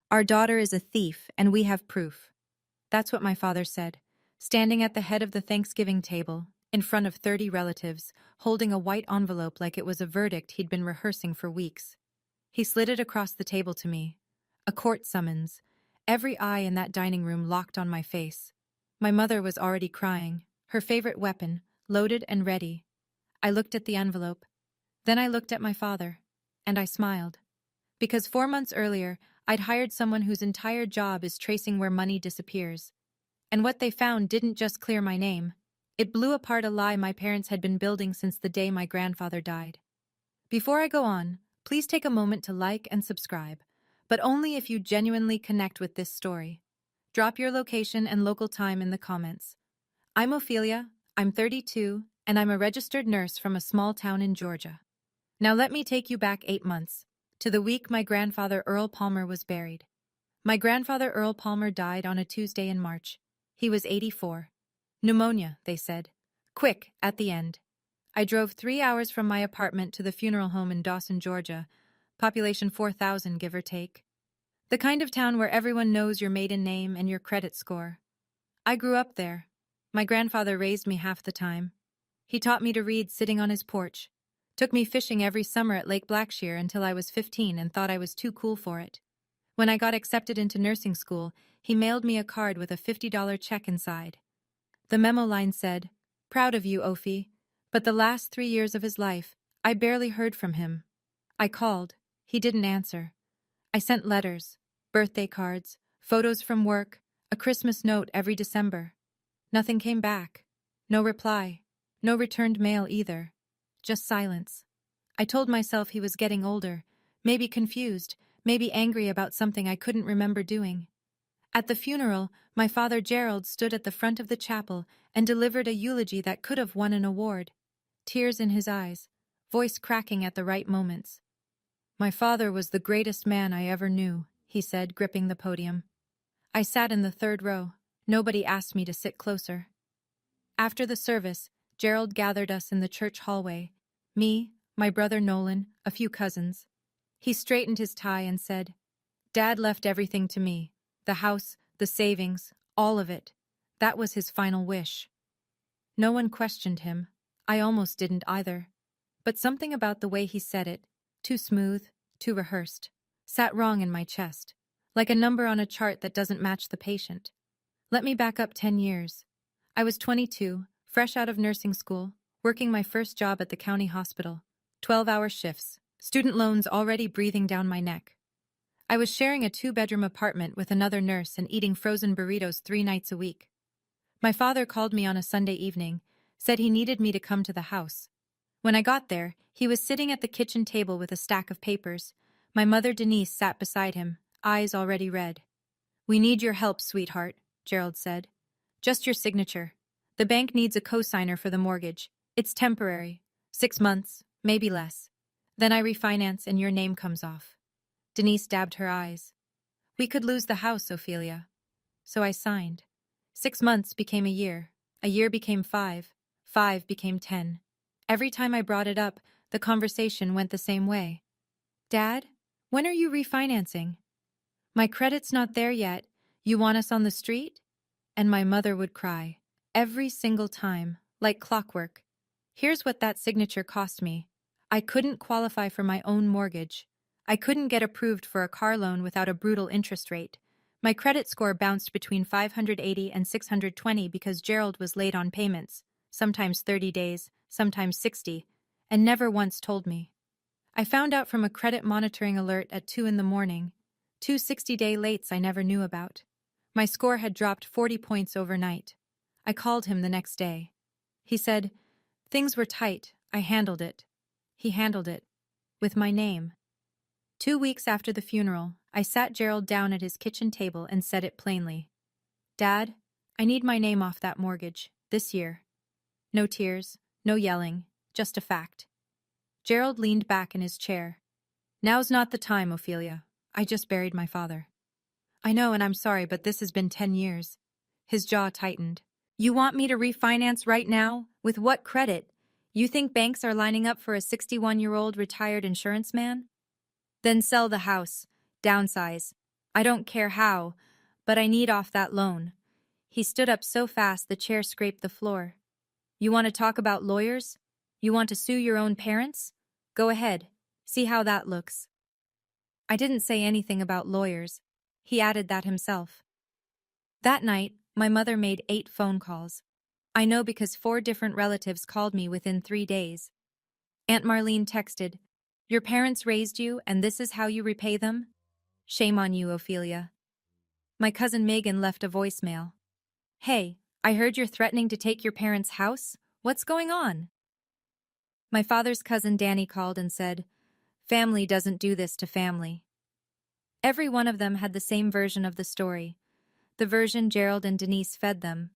Our daughter is a thief, and we have proof. That's what my father said, standing at the head of the Thanksgiving table, in front of 30 relatives, holding a white envelope like it was a verdict he'd been rehearsing for weeks. He slid it across the table to me. A court summons. Every eye in that dining room locked on my face. My mother was already crying, her favorite weapon, loaded and ready. I looked at the envelope. Then I looked at my father. And I smiled. Because 4 months earlier, I'd hired someone whose entire job is tracing where money disappears. And what they found didn't just clear my name. It blew apart a lie my parents had been building since the day my grandfather died. Before I go on, please take a moment to like and subscribe, but only if you genuinely connect with this story. Drop your location and local time in the comments. I'm Ophelia, I'm 32, and I'm a registered nurse from a small town in Georgia. Now let me take you back 8 months, to the week my grandfather Earl Palmer was buried. My grandfather Earl Palmer died on a Tuesday in March. He was 84. Pneumonia, they said. Quick, at the end. I drove 3 hours from my apartment to the funeral home in Dawson, Georgia. Population 4,000, give or take. The kind of town where everyone knows your maiden name and your credit score. I grew up there. My grandfather raised me half the time. He taught me to read sitting on his porch. Took me fishing every summer at Lake Blackshear until I was 15 and thought I was too cool for it. When I got accepted into nursing school, he mailed me a card with a $50 check inside. The memo line said, "Proud of you, Ophi," but the last 3 years of his life, I barely heard from him. I called. He didn't answer. I sent letters, birthday cards, photos from work, a Christmas note every December. Nothing came back. No reply. No returned mail either. Just silence. I told myself he was getting older, maybe confused, maybe angry about something I couldn't remember doing. At the funeral, my father Gerald stood at the front of the chapel and delivered a eulogy that could have won an award. Tears in his eyes, voice cracking at the right moments. "My father was the greatest man I ever knew," he said, gripping the podium. I sat in the third row. Nobody asked me to sit closer. After the service, Gerald gathered us in the church hallway. Me, my brother Nolan, a few cousins. He straightened his tie and said, "Dad left everything to me. The house, the savings, all of it. That was his final wish." No one questioned him. I almost didn't either. But something about the way he said it, too smooth, too rehearsed, sat wrong in my chest, like a number on a chart that doesn't match the patient. Let me back up 10 years. I was 22, fresh out of nursing school, working my first job at the county hospital. 12-hour shifts, student loans already breathing down my neck. I was sharing a 2-bedroom apartment with another nurse and eating frozen burritos 3 nights a week. My father called me on a Sunday evening, said he needed me to come to the house. When I got there, he was sitting at the kitchen table with a stack of papers. My mother Denise sat beside him, eyes already red. "We need your help, sweetheart," Gerald said. "Just your signature. The bank needs a cosigner for the mortgage. It's temporary. 6 months, maybe less. Then I refinance and your name comes off." Denise dabbed her eyes. "We could lose the house, Ophelia." So I signed. 6 months became a year became 5, 5 became 10. Every time I brought it up, the conversation went the same way. "Dad, when are you refinancing?" "My credit's not there yet. You want us on the street?" And my mother would cry, every single time, like clockwork. Here's what that signature cost me. I couldn't qualify for my own mortgage. I couldn't get approved for a car loan without a brutal interest rate. My credit score bounced between 580 and 620 because Gerald was late on payments, sometimes 30 days, sometimes 60, and never once told me. I found out from a credit monitoring alert at 2 in the morning. 2 60-day lates I never knew about. My score had dropped 40 points overnight. I called him the next day. He said, "Things were tight. I handled it." He handled it. With my name. 2 weeks after the funeral, I sat Gerald down at his kitchen table and said it plainly. "Dad, I need my name off that mortgage, this year." No tears, no yelling, just a fact. Gerald leaned back in his chair. "Now's not the time, Ophelia. I just buried my father." "I know, and I'm sorry, but this has been 10 years. His jaw tightened. "You want me to refinance right now? With what credit? You think banks are lining up for a 61-year-old retired insurance man? Then sell the house. Downsize." I don't care how, but I need off that loan. He stood up so fast the chair scraped the floor. You want to talk about lawyers? You want to sue your own parents? Go ahead. See how that looks. I didn't say anything about lawyers. He added that himself. That night, my mother made 8 phone calls. I know because 4 different relatives called me within 3 days. Aunt Marlene texted, "Your parents raised you and this is how you repay them? Shame on you, Ophelia." My cousin Megan left a voicemail. "Hey, I heard you're threatening to take your parents' house. What's going on?" My father's cousin Danny called and said, "Family doesn't do this to family." Every one of them had the same version of the story, the version Gerald and Denise fed them.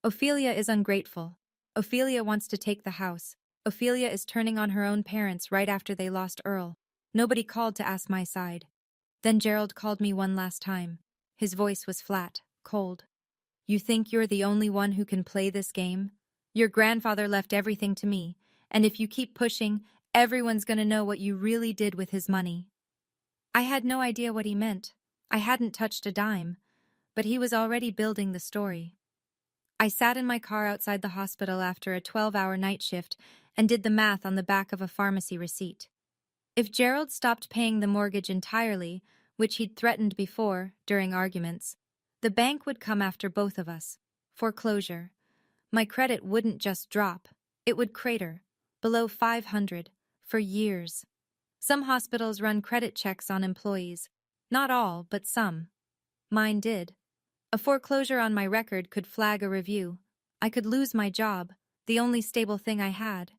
Ophelia is ungrateful. Ophelia wants to take the house. Ophelia is turning on her own parents right after they lost Earl. Nobody called to ask my side. Then Gerald called me one last time. His voice was flat, cold. "You think you're the only one who can play this game? Your grandfather left everything to me, and if you keep pushing, everyone's gonna know what you really did with his money." I had no idea what he meant. I hadn't touched a dime, but he was already building the story. I sat in my car outside the hospital after a 12-hour night shift and did the math on the back of a pharmacy receipt. If Gerald stopped paying the mortgage entirely, which he'd threatened before, during arguments, the bank would come after both of us. Foreclosure. My credit wouldn't just drop, it would crater, below 500, for years. Some hospitals run credit checks on employees. Not all, but some. Mine did. A foreclosure on my record could flag a review. I could lose my job, the only stable thing I had.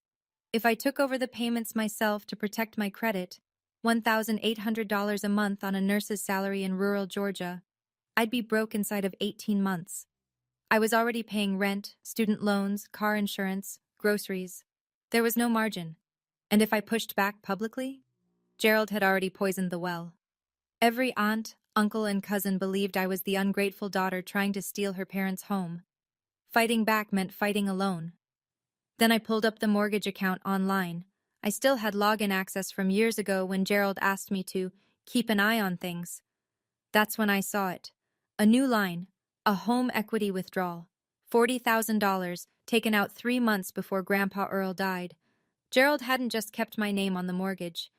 If I took over the payments myself to protect my credit, $1,800 a month on a nurse's salary in rural Georgia, I'd be broke inside of 18 months. I was already paying rent, student loans, car insurance, groceries. There was no margin. And if I pushed back publicly, Gerald had already poisoned the well. Every aunt, uncle, and cousin believed I was the ungrateful daughter trying to steal her parents' home. Fighting back meant fighting alone. Then I pulled up the mortgage account online. I still had login access from years ago when Gerald asked me to keep an eye on things. That's when I saw it. A new line, a home equity withdrawal. $40,000 taken out 3 months before Grandpa Earl died. Gerald hadn't just kept my name on the mortgage.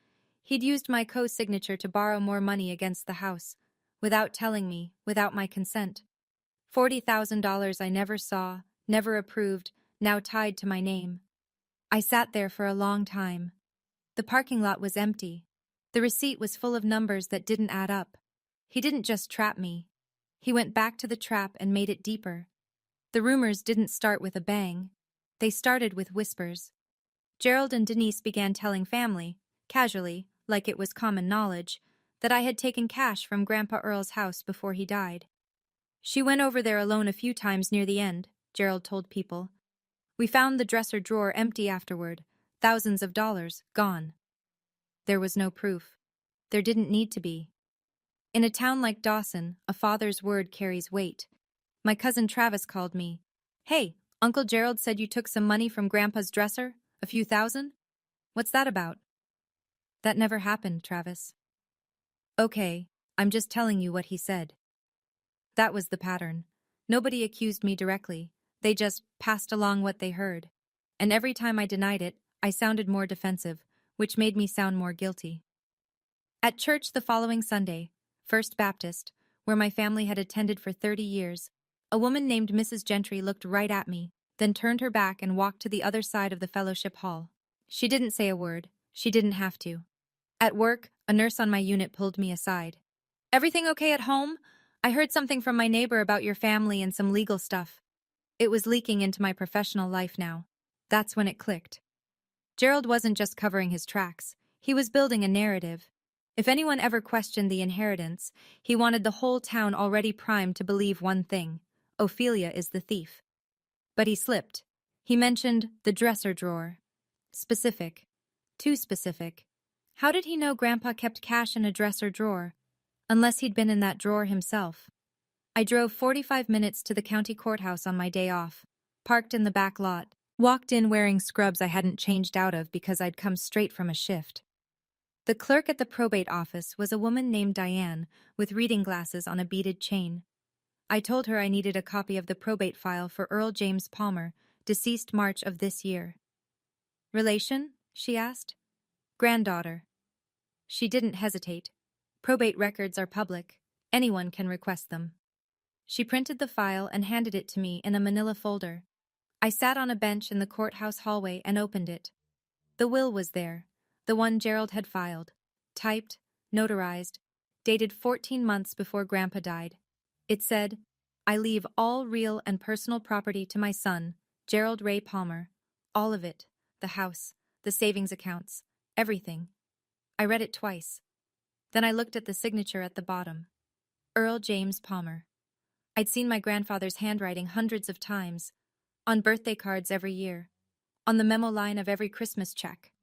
He'd used my co-signature to borrow more money against the house, without telling me, without my consent. $40,000 I never saw, never approved, now tied to my name. I sat there for a long time. The parking lot was empty. The receipt was full of numbers that didn't add up. He didn't just trap me. He went back to the trap and made it deeper. The rumors didn't start with a bang. They started with whispers. Gerald and Denise began telling family, casually, like it was common knowledge, that I had taken cash from Grandpa Earl's house before he died. "She went over there alone a few times near the end," Gerald told people. "We found the dresser drawer empty afterward, thousands of dollars gone." There was no proof. There didn't need to be. In a town like Dawson, a father's word carries weight. My cousin Travis called me. "Hey, Uncle Gerald said you took some money from Grandpa's dresser? A few thousand? What's that about?" "That never happened, Travis." "Okay, I'm just telling you what he said." That was the pattern. Nobody accused me directly. They just passed along what they heard. And every time I denied it, I sounded more defensive, which made me sound more guilty. At church the following Sunday, First Baptist, where my family had attended for 30 years, a woman named Mrs. Gentry looked right at me, then turned her back and walked to the other side of the fellowship hall. She didn't say a word. She didn't have to. At work, a nurse on my unit pulled me aside. "Everything okay at home? I heard something from my neighbor about your family and some legal stuff." It was leaking into my professional life now. That's when it clicked. Gerald wasn't just covering his tracks. He was building a narrative. If anyone ever questioned the inheritance, he wanted the whole town already primed to believe one thing: Ophelia is the thief. But he slipped. He mentioned the dresser drawer. Specific. Too specific. How did he know Grandpa kept cash in a dresser drawer? Unless he'd been in that drawer himself. I drove 45 minutes to the county courthouse on my day off, parked in the back lot, walked in wearing scrubs I hadn't changed out of because I'd come straight from a shift. The clerk at the probate office was a woman named Diane, with reading glasses on a beaded chain. I told her I needed a copy of the probate file for Earl James Palmer, deceased March of this year. Relation? She asked. Granddaughter. She didn't hesitate. Probate records are public. Anyone can request them. She printed the file and handed it to me in a manila folder. I sat on a bench in the courthouse hallway and opened it. The will was there, the one Gerald had filed, typed, notarized, dated 14 months before Grandpa died. It said, "I leave all real and personal property to my son, Gerald Ray Palmer. All of it, the house, the savings accounts, everything." I read it twice. Then I looked at the signature at the bottom. Earl James Palmer. I'd seen my grandfather's handwriting hundreds of times, on birthday cards every year, on the memo line of every Christmas check.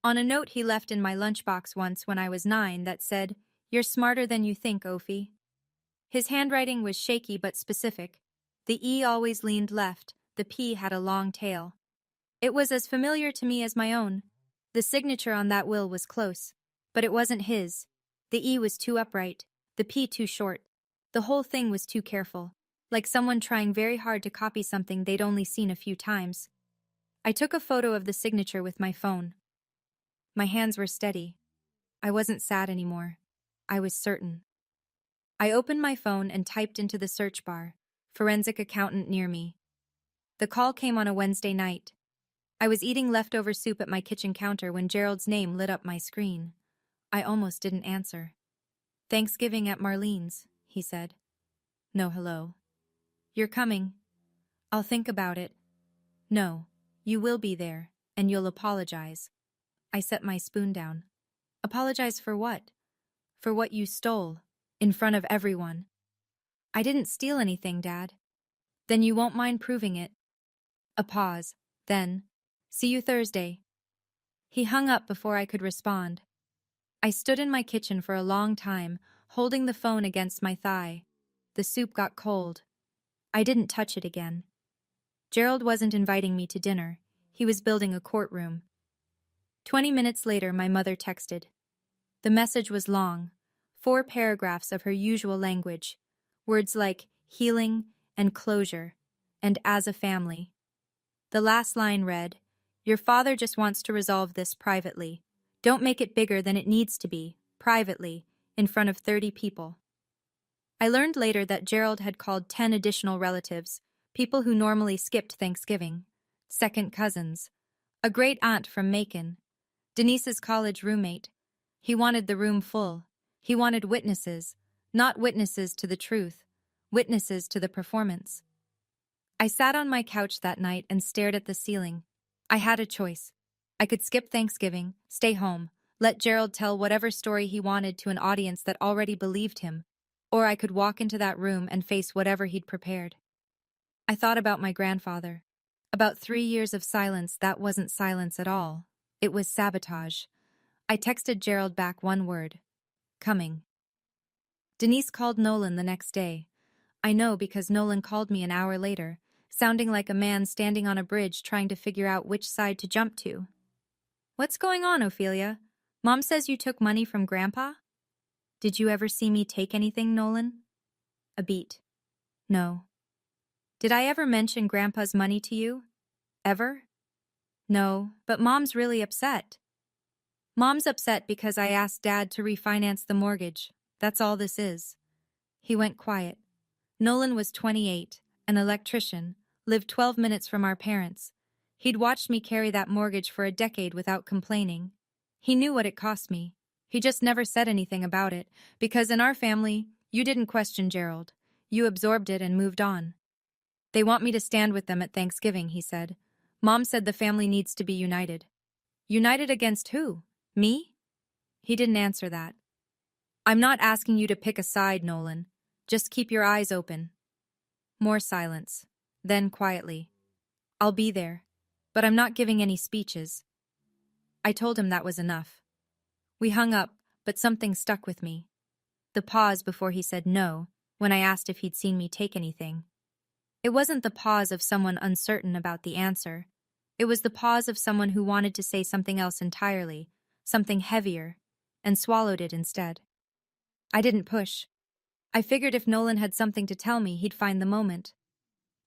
On a note he left in my lunchbox once when I was 9 that said, "You're smarter than you think, Ophi." His handwriting was shaky but specific. The E always leaned left, the P had a long tail. It was as familiar to me as my own. The signature on that will was close, but it wasn't his. The E was too upright, the P too short. The whole thing was too careful, like someone trying very hard to copy something they'd only seen a few times. I took a photo of the signature with my phone. My hands were steady. I wasn't sad anymore. I was certain. I opened my phone and typed into the search bar, "forensic accountant near me." The call came on a Wednesday night. I was eating leftover soup at my kitchen counter when Gerald's name lit up my screen. I almost didn't answer. "Thanksgiving at Marlene's," he said. No hello. "You're coming." "I'll think about it." "No, you will be there, and you'll apologize." I set my spoon down. "Apologize for what?" "For what you stole, in front of everyone." "I didn't steal anything, Dad." "Then you won't mind proving it." A pause. Then, "See you Thursday." He hung up before I could respond. I stood in my kitchen for a long time, holding the phone against my thigh. The soup got cold. I didn't touch it again. Gerald wasn't inviting me to dinner. He was building a courtroom. 20 minutes later, my mother texted. The message was long, 4 paragraphs of her usual language, words like healing and closure, and as a family. The last line read, "Your father just wants to resolve this privately. Don't make it bigger than it needs to be, privately, in front of 30 people." I learned later that Gerald had called 10 additional relatives, people who normally skipped Thanksgiving, second cousins, a great aunt from Macon, Denise's college roommate. He wanted the room full. He wanted witnesses, not witnesses to the truth, witnesses to the performance. I sat on my couch that night and stared at the ceiling. I had a choice. I could skip Thanksgiving, stay home, let Gerald tell whatever story he wanted to an audience that already believed him, or I could walk into that room and face whatever he'd prepared. I thought about my grandfather. About 3 years of silence that wasn't silence at all. It was sabotage. I texted Gerald back one word. Coming. Denise called Nolan the next day. I know because Nolan called me an hour later, sounding like a man standing on a bridge trying to figure out which side to jump to. "What's going on, Ophelia? Mom says you took money from Grandpa?" "Did you ever see me take anything, Nolan?" A beat. "No." "Did I ever mention Grandpa's money to you? Ever?" "No, but Mom's really upset." "Mom's upset because I asked Dad to refinance the mortgage. That's all this is." He went quiet. Nolan was 28, an electrician, lived 12 minutes from our parents. He'd watched me carry that mortgage for a decade without complaining. He knew what it cost me. He just never said anything about it, because in our family, you didn't question Gerald. You absorbed it and moved on. "They want me to stand with them at Thanksgiving," he said. "Mom said the family needs to be united." "United against who? Me?" He didn't answer that. "I'm not asking you to pick a side, Nolan. Just keep your eyes open." More silence. Then quietly, "I'll be there, but I'm not giving any speeches." I told him that was enough. We hung up, but something stuck with me. The pause before he said no, when I asked if he'd seen me take anything. It wasn't the pause of someone uncertain about the answer. It was the pause of someone who wanted to say something else entirely, something heavier, and swallowed it instead. I didn't push. I figured if Nolan had something to tell me, he'd find the moment.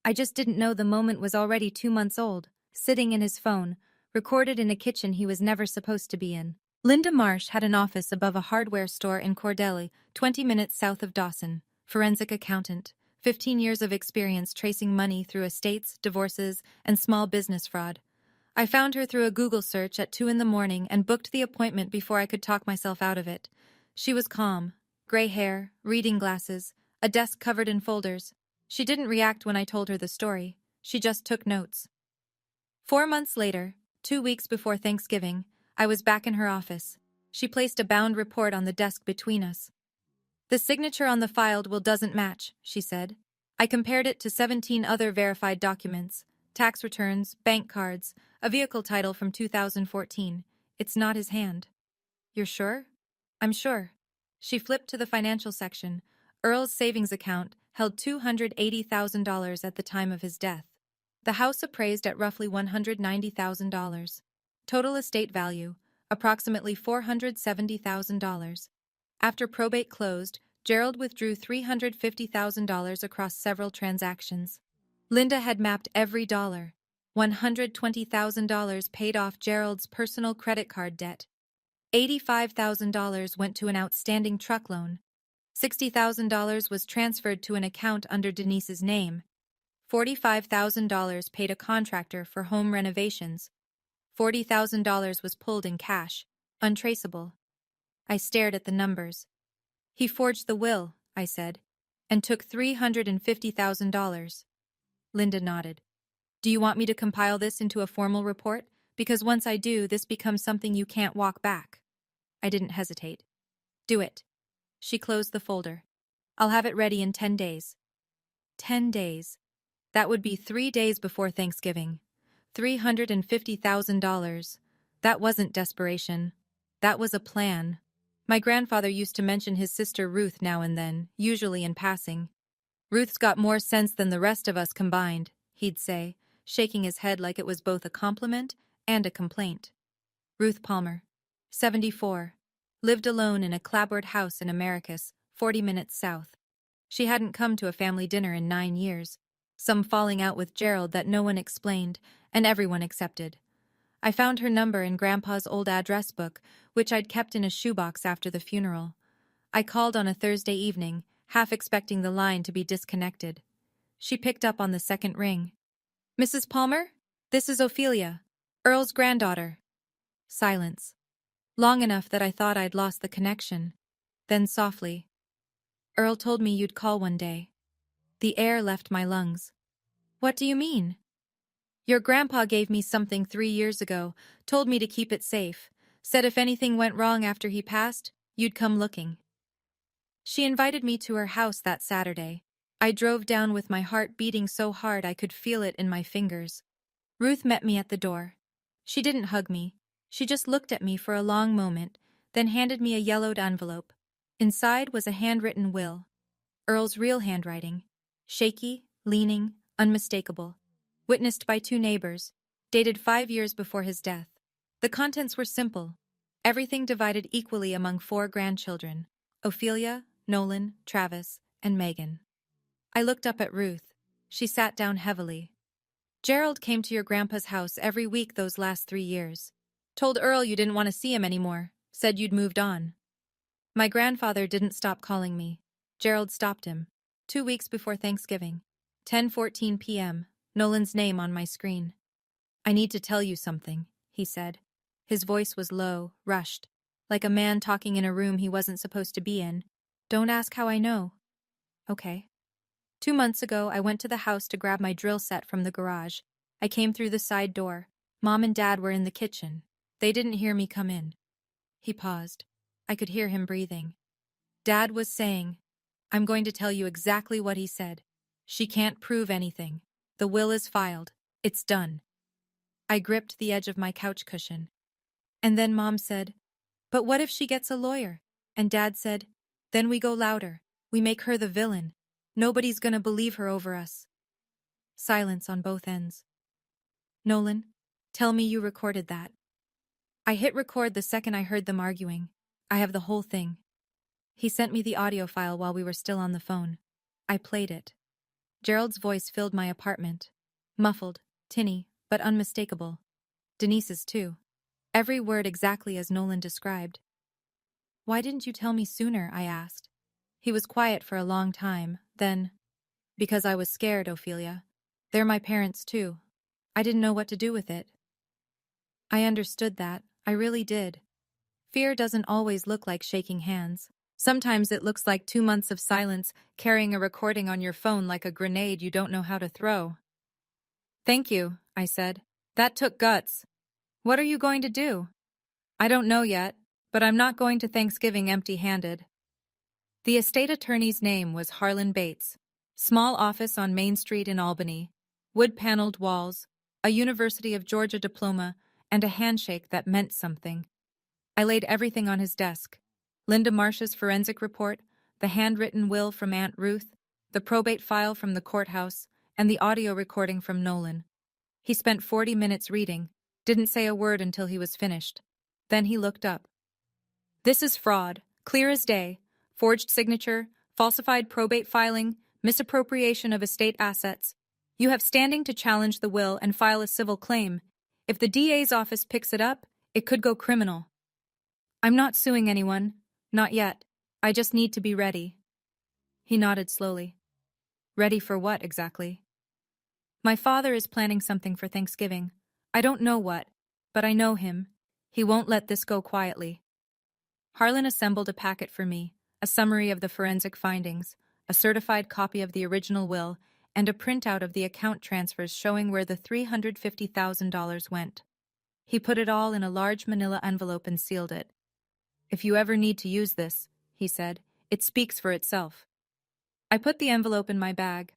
I just didn't know the moment was already 2 months old, sitting in his phone, recorded in a kitchen he was never supposed to be in. Linda Marsh had an office above a hardware store in Cordelli, 20 minutes south of Dawson, forensic accountant, 15 years of experience tracing money through estates, divorces, and small business fraud. I found her through a Google search at 2 in the morning and booked the appointment before I could talk myself out of it. She was calm, gray hair, reading glasses, a desk covered in folders. She didn't react when I told her the story. She just took notes. 4 months later, 2 weeks before Thanksgiving, I was back in her office. She placed a bound report on the desk between us. The signature on the file doesn't match, she said. I compared it to 17 other verified documents, tax returns, bank cards, a vehicle title from 2014. It's not his hand. You're sure? I'm sure. She flipped to the financial section. Earl's savings account held $280,000 at the time of his death. The house appraised at roughly $190,000. Total estate value, approximately $470,000. After probate closed, Gerald withdrew $350,000 across several transactions. Linda had mapped every dollar. $120,000 paid off Gerald's personal credit card debt. $85,000 went to an outstanding truck loan. $60,000 was transferred to an account under Denise's name. $45,000 paid a contractor for home renovations. $40,000 was pulled in cash, untraceable. I stared at the numbers. He forged the will, I said, and took $350,000. Linda nodded. Do you want me to compile this into a formal report? Because once I do, this becomes something you can't walk back. I didn't hesitate. Do it. She closed the folder. I'll have it ready in 10 days. 10 days. That would be 3 days before Thanksgiving. $350,000. That wasn't desperation. That was a plan. My grandfather used to mention his sister Ruth now and then, usually in passing. Ruth's got more sense than the rest of us combined, he'd say, shaking his head like it was both a compliment and a complaint. Ruth Palmer, 74, lived alone in a clapboard house in Americus, 40 minutes south. She hadn't come to a family dinner in 9 years, some falling out with Gerald that no one explained and everyone accepted. I found her number in Grandpa's old address book, which I'd kept in a shoebox after the funeral. I called on a Thursday evening, half expecting the line to be disconnected. She picked up on the second ring. Mrs. Palmer? This is Ophelia, Earl's granddaughter. Silence. Long enough that I thought I'd lost the connection. Then softly. Earl told me you'd call one day. The air left my lungs. What do you mean? Your grandpa gave me something 3 years ago, told me to keep it safe, said if anything went wrong after he passed, you'd come looking. She invited me to her house that Saturday. I drove down with my heart beating so hard I could feel it in my fingers. Ruth met me at the door. She didn't hug me. She just looked at me for a long moment, then handed me a yellowed envelope. Inside was a handwritten will. Earl's real handwriting. Shaky, leaning, unmistakable. Witnessed by 2 neighbors, dated 5 years before his death. The contents were simple. Everything divided equally among 4 grandchildren, Ophelia, Nolan, Travis, and Megan. I looked up at Ruth. She sat down heavily. Gerald came to your grandpa's house every week those last 3 years. Told Earl you didn't want to see him anymore, said you'd moved on. My grandfather didn't stop calling me. Gerald stopped him. 2 weeks before Thanksgiving. 10:14 p.m., Nolan's name on my screen. I need to tell you something, he said. His voice was low, rushed, like a man talking in a room he wasn't supposed to be in. Don't ask how I know. Okay. 2 months ago, I went to the house to grab my drill set from the garage. I came through the side door. Mom and Dad were in the kitchen. They didn't hear me come in. He paused. I could hear him breathing. Dad was saying, I'm going to tell you exactly what he said. She can't prove anything. The will is filed. It's done. I gripped the edge of my couch cushion. And then Mom said, but what if she gets a lawyer? And Dad said, then we go louder. We make her the villain. Nobody's gonna believe her over us. Silence on both ends. Nolan, tell me you recorded that. I hit record the second I heard them arguing. I have the whole thing. He sent me the audio file while we were still on the phone. I played it. Gerald's voice filled my apartment. Muffled, tinny, but unmistakable. Denise's too. Every word exactly as Nolan described. Why didn't you tell me sooner? I asked. He was quiet for a long time, then, because I was scared, Ophelia. They're my parents too. I didn't know what to do with it. I understood that. I really did. Fear doesn't always look like shaking hands. Sometimes it looks like 2 months of silence, carrying a recording on your phone like a grenade you don't know how to throw. Thank you, I said. That took guts. What are you going to do? I don't know yet, but I'm not going to Thanksgiving empty-handed. The estate attorney's name was Harlan Bates. Small office on Main Street in Albany. Wood-paneled walls, a University of Georgia diploma, and a handshake that meant something. I laid everything on his desk. Linda Marsh's forensic report, the handwritten will from Aunt Ruth, the probate file from the courthouse, and the audio recording from Nolan. He spent 40 minutes reading, didn't say a word until he was finished. Then he looked up. This is fraud, clear as day. Forged signature, falsified probate filing, misappropriation of estate assets. You have standing to challenge the will and file a civil claim. If the DA's office picks it up, it could go criminal. I'm not suing anyone. Not yet. I just need to be ready. He nodded slowly. Ready for what, exactly? My father is planning something for Thanksgiving. I don't know what, but I know him. He won't let this go quietly. Harlan assembled a packet for me, a summary of the forensic findings, a certified copy of the original will, and a printout of the account transfers showing where the $350,000 went. He put it all in a large manila envelope and sealed it. If you ever need to use this, he said, it speaks for itself. I put the envelope in my bag.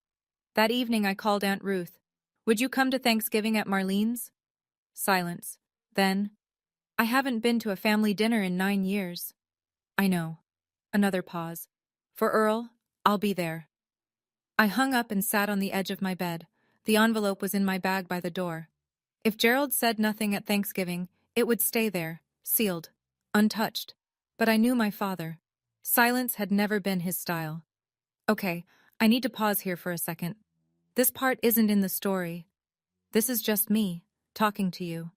That evening I called Aunt Ruth. Would you come to Thanksgiving at Marlene's? Silence. Then, I haven't been to a family dinner in 9 years. I know. Another pause. For Earl, I'll be there. I hung up and sat on the edge of my bed. The envelope was in my bag by the door. If Gerald said nothing at Thanksgiving, it would stay there, sealed, untouched. But I knew my father. Silence had never been his style. Okay, I need to pause here for a second. This part isn't in the story. This is just me, talking to you.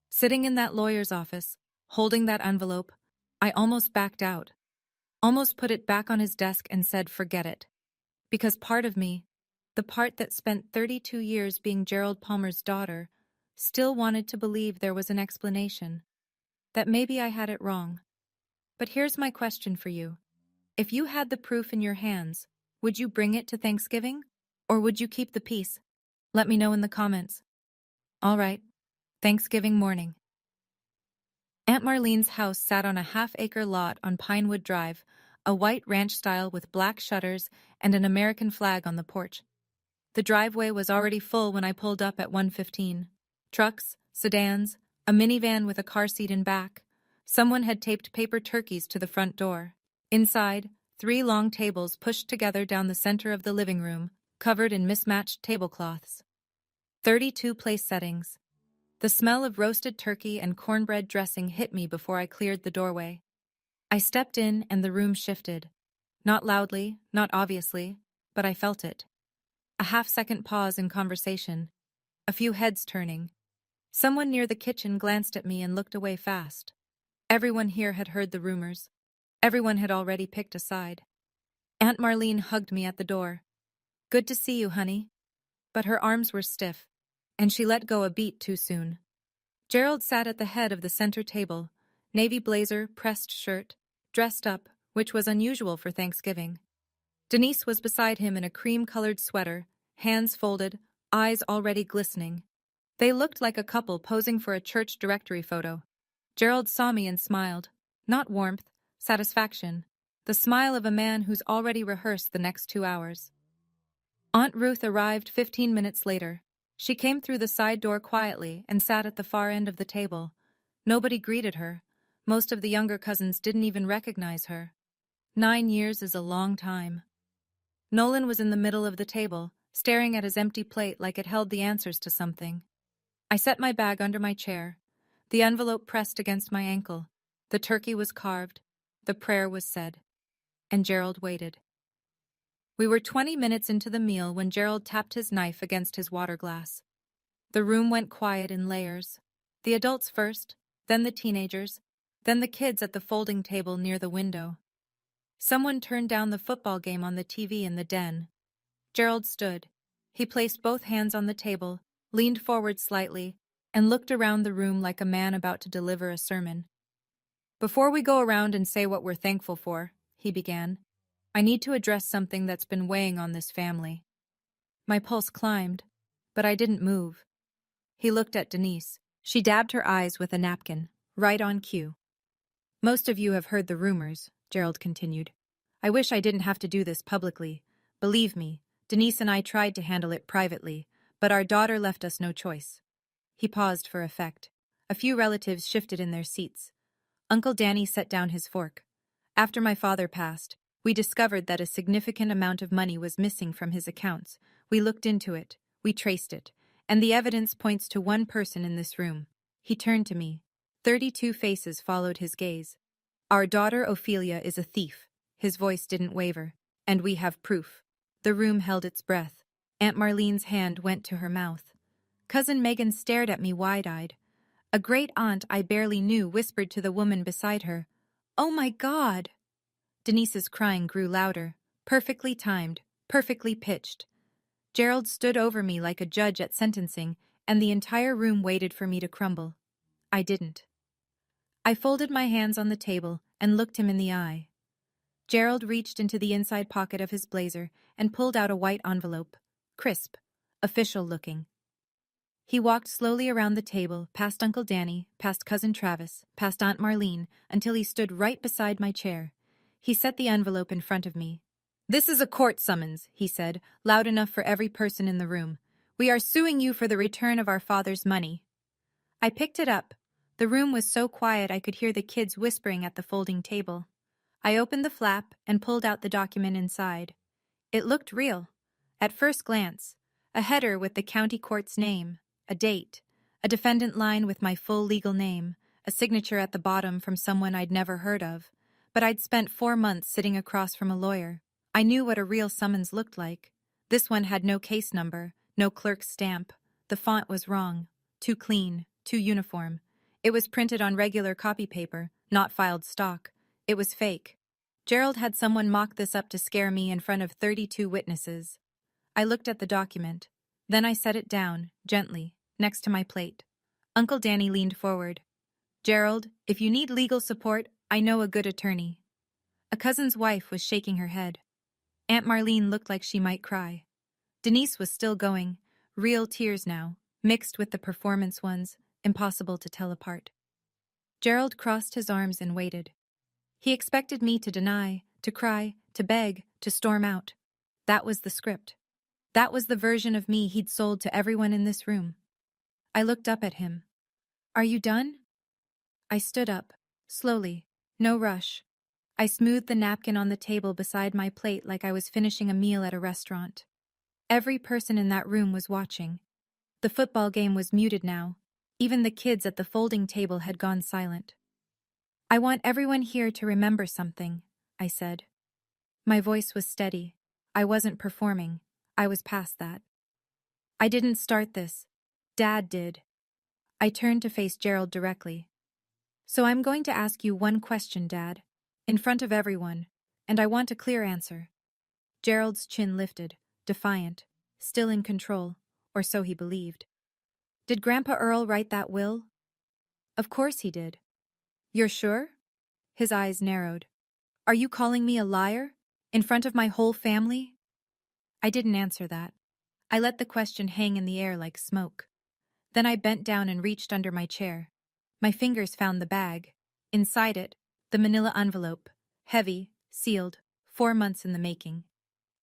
Sitting in that lawyer's office, holding that envelope, I almost backed out. Almost put it back on his desk and said, forget it. Because part of me, the part that spent 32 years being Gerald Palmer's daughter, still wanted to believe there was an explanation. That maybe I had it wrong. But here's my question for you. If you had the proof in your hands, would you bring it to Thanksgiving? Or would you keep the peace? Let me know in the comments. All right. Thanksgiving morning. Aunt Marlene's house sat on a half-acre lot on Pinewood Drive, a white ranch style with black shutters and an American flag on the porch. The driveway was already full when I pulled up at 1:15. Trucks, sedans, a minivan with a car seat in back. Someone had taped paper turkeys to the front door. Inside, 3 long tables pushed together down the center of the living room, covered in mismatched tablecloths. 32 place settings. The smell of roasted turkey and cornbread dressing hit me before I cleared the doorway. I stepped in and the room shifted. Not loudly, not obviously, but I felt it. A half-second pause in conversation. A few heads turning. Someone near the kitchen glanced at me and looked away fast. Everyone here had heard the rumors. Everyone had already picked a side. Aunt Marlene hugged me at the door. Good to see you, honey. But her arms were stiff, and she let go a beat too soon. Gerald sat at the head of the center table, navy blazer, pressed shirt, dressed up, which was unusual for Thanksgiving. Denise was beside him in a cream-colored sweater, hands folded, eyes already glistening. They looked like a couple posing for a church directory photo. Gerald saw me and smiled. Not warmth, satisfaction. The smile of a man who's already rehearsed the next 2 hours. Aunt Ruth arrived 15 minutes later. She came through the side door quietly and sat at the far end of the table. Nobody greeted her. Most of the younger cousins didn't even recognize her. 9 years is a long time. Nolan was in the middle of the table, staring at his empty plate like it held the answers to something. I set my bag under my chair, the envelope pressed against my ankle. The turkey was carved, the prayer was said, and Gerald waited. We were 20 minutes into the meal when Gerald tapped his knife against his water glass. The room went quiet in layers. The adults first, then the teenagers, then the kids at the folding table near the window. Someone turned down the football game on the TV in the den. Gerald stood. He placed both hands on the table, leaned forward slightly, and looked around the room like a man about to deliver a sermon. "Before we go around and say what we're thankful for," he began, "I need to address something that's been weighing on this family." My pulse climbed, but I didn't move. He looked at Denise. She dabbed her eyes with a napkin, right on cue. "Most of you have heard the rumors," Gerald continued. "I wish I didn't have to do this publicly. Believe me, Denise and I tried to handle it privately, but our daughter left us no choice." He paused for effect. A few relatives shifted in their seats. Uncle Danny set down his fork. "After my father passed, we discovered that a significant amount of money was missing from his accounts. We looked into it, we traced it, and the evidence points to one person in this room." He turned to me. 32 faces followed his gaze. "Our daughter Ophelia is a thief." His voice didn't waver. "And we have proof." The room held its breath. Aunt Marlene's hand went to her mouth. Cousin Megan stared at me wide-eyed. A great aunt I barely knew whispered to the woman beside her, "Oh my God!" Denise's crying grew louder, perfectly timed, perfectly pitched. Gerald stood over me like a judge at sentencing, and the entire room waited for me to crumble. I didn't. I folded my hands on the table and looked him in the eye. Gerald reached into the inside pocket of his blazer and pulled out a white envelope, crisp, official-looking. He walked slowly around the table, past Uncle Danny, past Cousin Travis, past Aunt Marlene, until he stood right beside my chair. He set the envelope in front of me. "This is a court summons," he said, loud enough for every person in the room. "We are suing you for the return of our father's money." I picked it up. The room was so quiet I could hear the kids whispering at the folding table. I opened the flap and pulled out the document inside. It looked real. At first glance, a header with the county court's name, a date, a defendant line with my full legal name, a signature at the bottom from someone I'd never heard of. But I'd spent 4 months sitting across from a lawyer. I knew what a real summons looked like. This one had no case number, no clerk's stamp. The font was wrong, too clean, too uniform. It was printed on regular copy paper, not filed stock. It was fake. Gerald had someone mock this up to scare me in front of 32 witnesses. I looked at the document. Then I set it down, gently, next to my plate. Uncle Danny leaned forward. "Gerald, if you need legal support, I know a good attorney." A cousin's wife was shaking her head. Aunt Marlene looked like she might cry. Denise was still going, real tears now, mixed with the performance ones, impossible to tell apart. Gerald crossed his arms and waited. He expected me to deny, to cry, to beg, to storm out. That was the script. That was the version of me he'd sold to everyone in this room. I looked up at him. "Are you done?" I stood up, slowly, no rush. I smoothed the napkin on the table beside my plate like I was finishing a meal at a restaurant. Every person in that room was watching. The football game was muted now. Even the kids at the folding table had gone silent. "I want everyone here to remember something," I said. My voice was steady. I wasn't performing. I was past that. "I didn't start this. Dad did." I turned to face Gerald directly. "So I'm going to ask you one question, Dad, in front of everyone, and I want a clear answer." Gerald's chin lifted, defiant, still in control, or so he believed. "Did Grandpa Earl write that will?" "Of course he did." "You're sure?" His eyes narrowed. "Are you calling me a liar? In front of my whole family?" I didn't answer that. I let the question hang in the air like smoke. Then I bent down and reached under my chair. My fingers found the bag. Inside it, the manila envelope, heavy, sealed, 4 months in the making.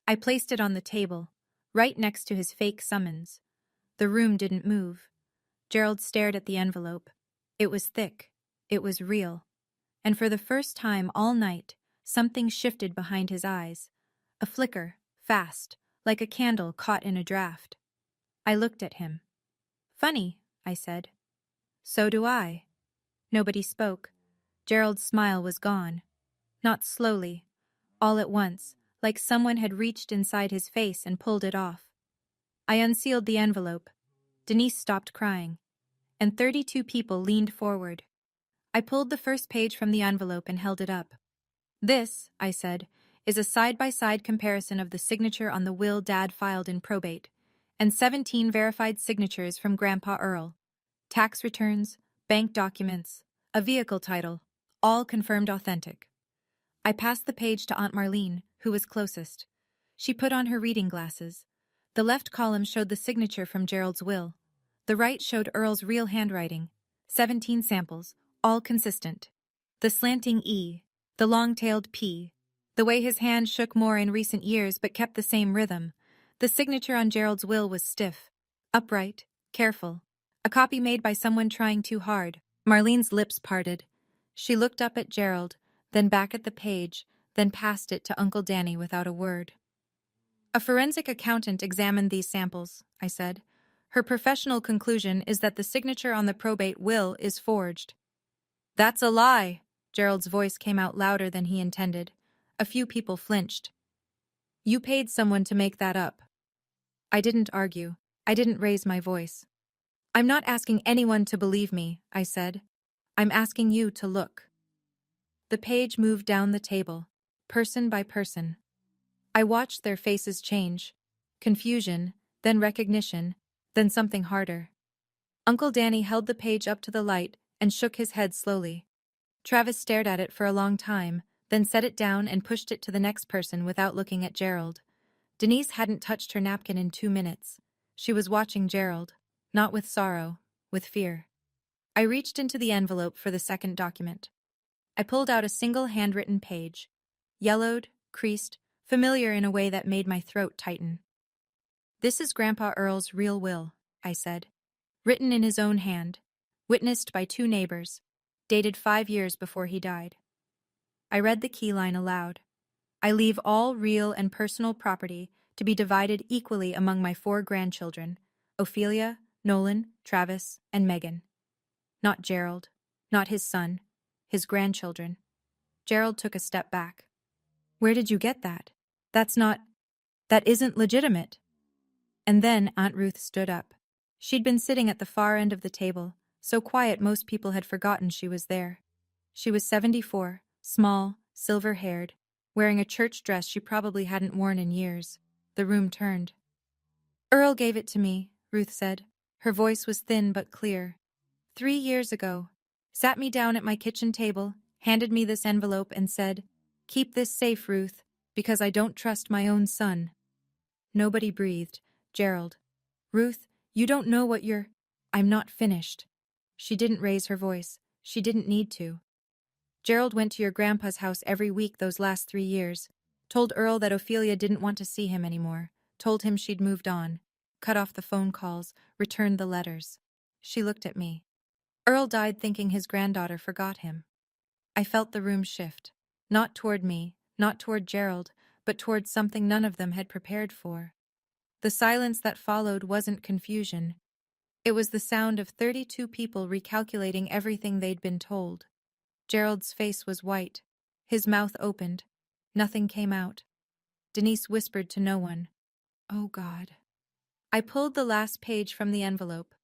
I placed it on the table, right next to his fake summons. The room didn't move. Gerald stared at the envelope. It was thick. It was real. And for the first time all night, something shifted behind his eyes. A flicker, fast, like a candle caught in a draft. I looked at him. "Funny," I said. "So do I." Nobody spoke. Gerald's smile was gone. Not slowly. All at once, like someone had reached inside his face and pulled it off. I unsealed the envelope. Denise stopped crying, and 32 people leaned forward. I pulled the first page from the envelope and held it up. This, I said, is a side-by-side comparison of the signature on the will Dad filed in probate, and 17 verified signatures from Grandpa Earl. Tax returns, bank documents, a vehicle title, all confirmed authentic. I passed the page to Aunt Marlene, who was closest. She put on her reading glasses. The left column showed the signature from Gerald's will. The right showed Earl's real handwriting. 17 samples, all consistent. The slanting E, the long-tailed P, the way his hand shook more in recent years but kept the same rhythm. The signature on Gerald's will was stiff, upright, careful. A copy made by someone trying too hard. Marlene's lips parted. She looked up at Gerald, then back at the page, then passed it to Uncle Danny without a word. A forensic accountant examined these samples, I said. Her professional conclusion is that the signature on the probate will is forged. That's a lie. Gerald's voice came out louder than he intended. A few people flinched. You paid someone to make that up. I didn't argue. I didn't raise my voice. I'm not asking anyone to believe me, I said. I'm asking you to look. The page moved down the table, person by person. I watched their faces change. Confusion, then recognition, then something harder. Uncle Danny held the page up to the light and shook his head slowly. Travis stared at it for a long time, then set it down and pushed it to the next person without looking at Gerald. Denise hadn't touched her napkin in 2 minutes. She was watching Gerald, not with sorrow, with fear. I reached into the envelope for the second document. I pulled out a single handwritten page. Yellowed, creased, familiar in a way that made my throat tighten. This is Grandpa Earl's real will, I said. Written in his own hand, witnessed by 2 neighbors, dated 5 years before he died. I read the keyline aloud. I leave all real and personal property to be divided equally among my 4 grandchildren, Ophelia, Nolan, Travis, and Megan. Not Gerald, not his son, his grandchildren. Gerald took a step back. Where did you get that? That isn't legitimate. And then Aunt Ruth stood up. She'd been sitting at the far end of the table, so quiet most people had forgotten she was there. She was 74, small, silver-haired, wearing a church dress she probably hadn't worn in years. The room turned. Earl gave it to me, Ruth said. Her voice was thin but clear. 3 years ago. Sat me down at my kitchen table, handed me this envelope and said, "Keep this safe, Ruth, because I don't trust my own son." Nobody breathed. Gerald. Ruth, you don't know what you're... I'm not finished. She didn't raise her voice. She didn't need to. Gerald went to your grandpa's house every week those last 3 years. Told Earl that Ophelia didn't want to see him anymore. Told him she'd moved on. Cut off the phone calls. Returned the letters. She looked at me. Earl died thinking his granddaughter forgot him. I felt the room shift. Not toward me, not toward Gerald, but toward something none of them had prepared for. The silence that followed wasn't confusion. It was the sound of 32 people recalculating everything they'd been told. Gerald's face was white. His mouth opened. Nothing came out. Denise whispered to no one. Oh, God. I pulled the last page from the envelope.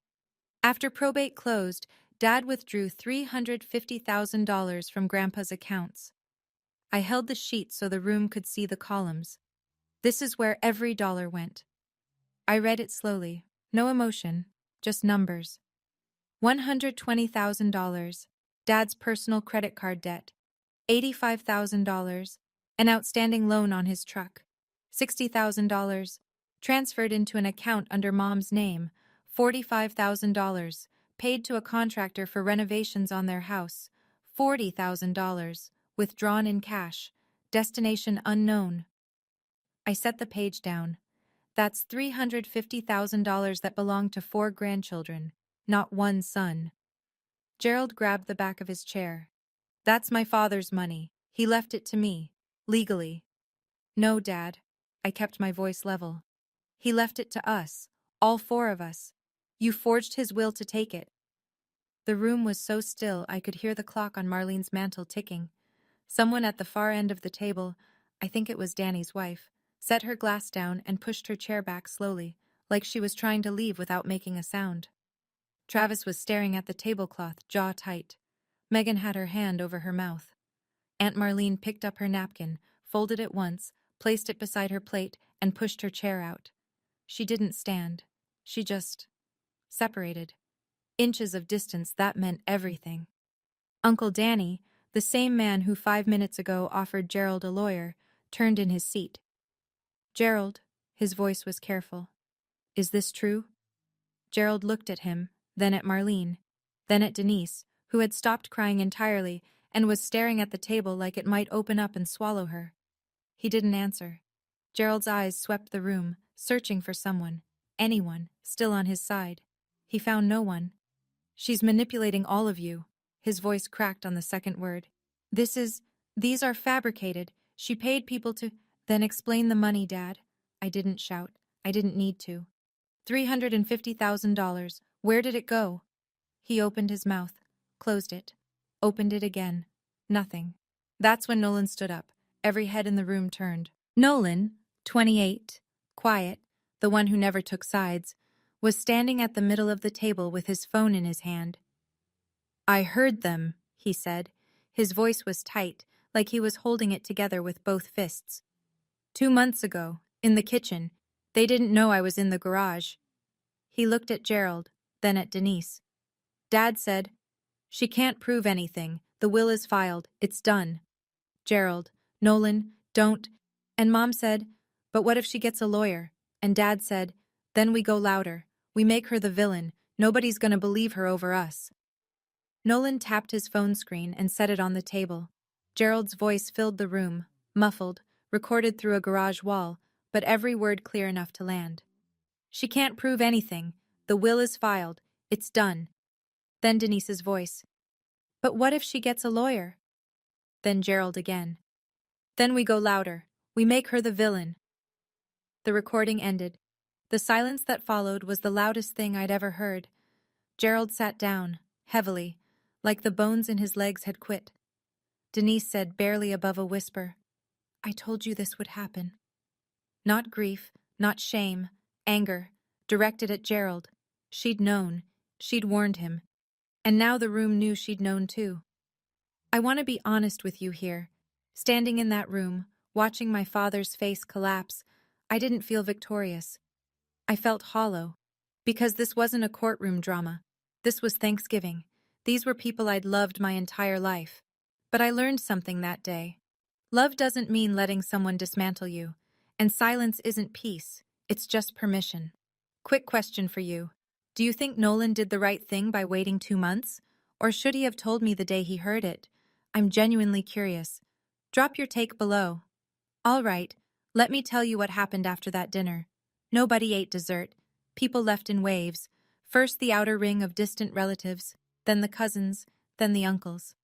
After probate closed, Dad withdrew $350,000 from Grandpa's accounts. I held the sheet so the room could see the columns. This is where every dollar went. I read it slowly. No emotion, just numbers. $120,000, Dad's personal credit card debt. $85,000, an outstanding loan on his truck. $60,000, transferred into an account under Mom's name. $45,000, paid to a contractor for renovations on their house. $40,000, withdrawn in cash. Destination unknown. I set the page down. That's $350,000 that belonged to 4 grandchildren, not 1 son. Gerald grabbed the back of his chair. That's my father's money. He left it to me, legally. No, Dad. I kept my voice level. He left it to us, all 4 of us. You forged his will to take it. The room was so still I could hear the clock on Marlene's mantel ticking. Someone at the far end of the table, I think it was Danny's wife, set her glass down and pushed her chair back slowly, like she was trying to leave without making a sound. Travis was staring at the tablecloth, jaw tight. Megan had her hand over her mouth. Aunt Marlene picked up her napkin, folded it once, placed it beside her plate, and pushed her chair out. She didn't stand. She just separated. Inches of distance, that meant everything. Uncle Danny, the same man who 5 minutes ago offered Gerald a lawyer, turned in his seat. Gerald, his voice was careful. Is this true? Gerald looked at him, then at Marlene, then at Denise, who had stopped crying entirely and was staring at the table like it might open up and swallow her. He didn't answer. Gerald's eyes swept the room, searching for someone, anyone, still on his side. He found no one. She's manipulating all of you. His voice cracked on the second word. These are fabricated. She paid people to, then explain the money, Dad. I didn't shout. I didn't need to. $350,000. Where did it go? He opened his mouth, closed it, opened it again. Nothing. That's when Nolan stood up. Every head in the room turned. Nolan, 28, quiet, the one who never took sides, was standing at the middle of the table with his phone in his hand. I heard them, he said. His voice was tight, like he was holding it together with both fists. 2 months ago, in the kitchen. They didn't know I was in the garage. He looked at Gerald, then at Denise. Dad said, she can't prove anything. The will is filed. It's done. Gerald, Nolan, don't. And Mom said, but what if she gets a lawyer? And Dad said, then we go louder. We make her the villain. Nobody's gonna believe her over us. Nolan tapped his phone screen and set it on the table. Gerald's voice filled the room, muffled, recorded through a garage wall, but every word clear enough to land. She can't prove anything. The will is filed. It's done. Then Denise's voice. But what if she gets a lawyer? Then Gerald again. Then we go louder. We make her the villain. The recording ended. The silence that followed was the loudest thing I'd ever heard. Gerald sat down, heavily, like the bones in his legs had quit. Denise said barely above a whisper, I told you this would happen. Not grief, not shame, anger, directed at Gerald. She'd known. She'd warned him. And now the room knew she'd known too. I want to be honest with you here. Standing in that room, watching my father's face collapse, I didn't feel victorious. I felt hollow. Because this wasn't a courtroom drama. This was Thanksgiving. These were people I'd loved my entire life. But I learned something that day. Love doesn't mean letting someone dismantle you. And silence isn't peace. It's just permission. Quick question for you. Do you think Nolan did the right thing by waiting 2 months? Or should he have told me the day he heard it? I'm genuinely curious. Drop your take below. All right, let me tell you what happened after that dinner. Nobody ate dessert. People left in waves. First the outer ring of distant relatives, then the cousins, then the uncles.